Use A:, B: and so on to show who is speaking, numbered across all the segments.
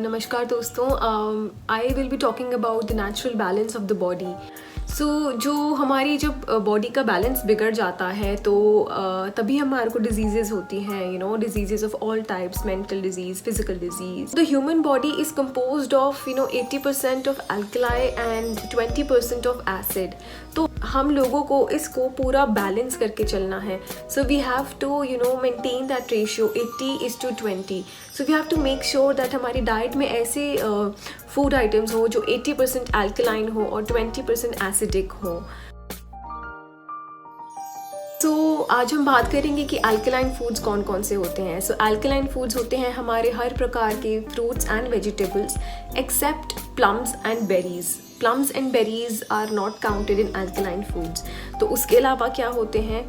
A: नमस्कार दोस्तों, I will be talking about the natural balance of the body. So जो हमारी जब बॉडी का बैलेंस बिगड़ जाता है तो तभी हमारे को डिजीजेज होती हैं, diseases of all types, mental disease, physical disease. The human body is composed of 80% of alkali and 20% of acid. तो हम लोगों को इसको पूरा बैलेंस करके चलना है। So we have to maintain that ratio 80:20। So we have to make sure that हमारी डाइट में ऐसे फूड आइटम्स हो जो 80% अल्कलाइन हो और 20% एसिडिक हो। तो आज हम बात करेंगे कि अल्कलाइन फूड्स कौन कौन से होते हैं। सो अल्कलाइन फूड्स होते हैं हमारे हर प्रकार के fruits and vegetables except plums and berries. Plums and berries are not counted in alkaline foods. तो उसके अलावा क्या होते हैं,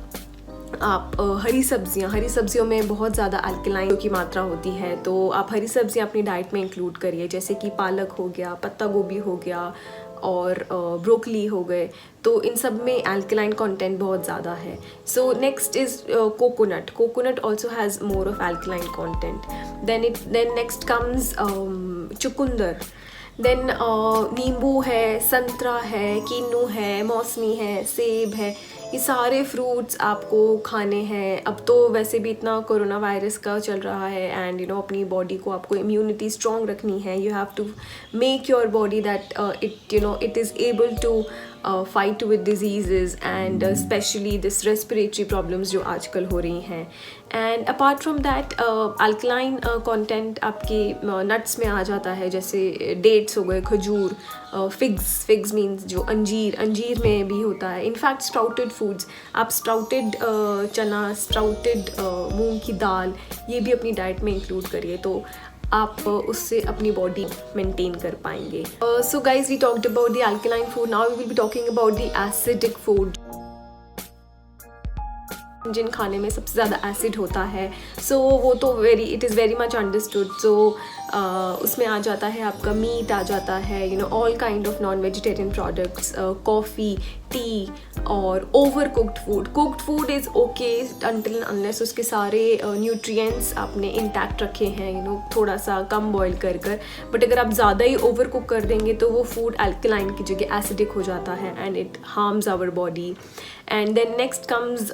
A: आप हरी सब्जियों में बहुत ज़्यादा अल्कलाइन की मात्रा होती है, तो आप हरी सब्जियां अपनी डाइट में इंक्लूड करिए, जैसे कि पालक हो गया, पत्ता गोभी हो गया और ब्रोकली हो गए। तो इन सब में अल्कलाइन कंटेंट बहुत ज़्यादा है। So next is coconut also has more of alkaline content. Then next comes चुकंदर। देन नींबू है, संतरा है, किन्नू है, मौसमी है, सेब है। ये सारे फ्रूट्स आपको खाने हैं। अब तो वैसे भी इतना कोरोना वायरस का चल रहा है एंड अपनी बॉडी को आपको इम्यूनिटी स्ट्रॉन्ग रखनी है। You have to make your body that it is able to fight with diseases and specially this respiratory problems जो आजकल हो रही हैं। And apart from that alkaline content आपके नट्स में आ जाता है, जैसे डेट्स हो गए, खजूर, फिग्स मीन्स जो अंजीर में भी होता है। इनफैक्ट स्प्राउटेड फूड्स, आप स्प्राउटेड चना, स्प्राउटेड मूंग की दाल, ये भी अपनी डाइट में इंक्लूड करिए, तो आप उससे अपनी बॉडी मेंटेन कर पाएंगे। So guys, we talked about the alkaline food, now we will be talking about the acidic food. जिन खाने में सबसे ज़्यादा एसिड होता है, सो वो तो it is very much understood. So उसमें आ जाता है आपका मीट, आ जाता है all kind of non vegetarian products, coffee, tea और over cooked food is okay until unless उसके सारे न्यूट्रिएंट्स आपने इंटैक्ट रखे हैं, थोड़ा सा कम बॉईल कर बट अगर आप ज़्यादा ही ओवर कुक कर देंगे तो वो फूड अल्कलाइन की जगह एसिडिक हो जाता है and it harms our body. And then next comes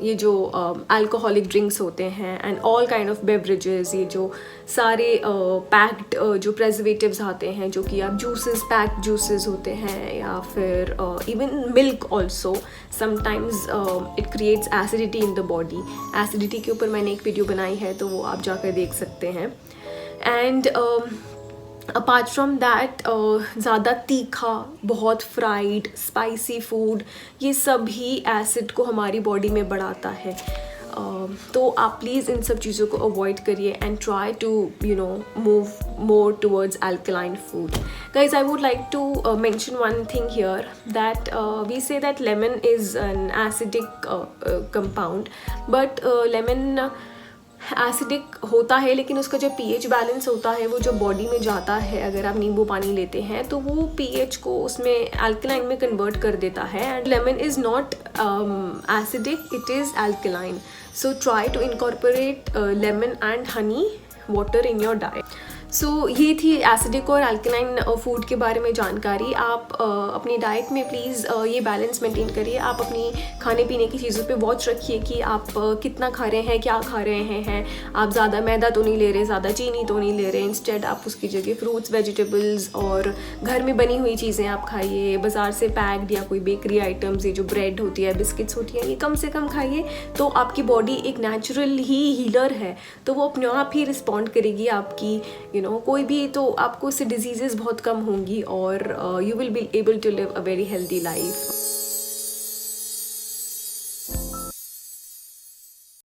A: ये जो अल्कोहलिक ड्रिंक्स होते हैं and all kind of beverages, ये जो सारे पैक्ड जो प्रेजर्वेटिव्स आते हैं, जो कि आप पैक्ड जूसेस होते हैं, या फिर even milk also sometimes it creates acidity in the body. Acidity के ऊपर मैंने एक वीडियो बनाई है, तो वो आप जाकर देख सकते हैं। एंड अपार्ट फ्रॉम दैट ज़्यादा तीखा, बहुत फ्राइड, स्पाइसी फूड, ये सब ही एसिड को हमारी बॉडी में बढ़ाता है। तो आप प्लीज़ इन सब चीज़ों को अवॉइड करिए and try to move more towards alkaline food. Guys, I would like to mention one thing here, that we say that lemon is an acidic compound, but lemon acidic होता है, लेकिन उसका जो pH balance होता है, वो जो body में जाता है, अगर आप नींबू पानी लेते हैं तो वो pH को उसमें अल्कलाइन में कन्वर्ट कर देता है। And lemon is not acidic, it is alkaline. So try to incorporate lemon and honey water in your diet. So ये थी एसिडिक और अल्कलाइन फूड के बारे में जानकारी। आप अपनी डाइट में प्लीज़ ये बैलेंस मेंटेन करिए। आप अपनी खाने पीने की चीज़ों पे वॉच रखिए कि आप कितना खा रहे हैं, क्या खा रहे हैं। आप ज़्यादा मैदा तो नहीं ले रहे, ज़्यादा चीनी तो नहीं ले रहे। इंस्टेड आप उसकी जगह फ्रूट्स, वेजिटेबल्स और घर में बनी हुई चीज़ें आप खाइए। बाज़ार से पैक्ड या कोई बेकरी आइटम्स, ये जो ब्रेड होती है, बिस्किट्स होती हैं, ये कम से कम खाइए। तो आपकी बॉडी एक नेचुरल ही हीलर है, तो वो अपने आप ही रिस्पॉन्ड करेगी आपकी कोई भी, तो आपको इससे डिजीजेस बहुत कम होंगी और you will be able to live a very healthy life.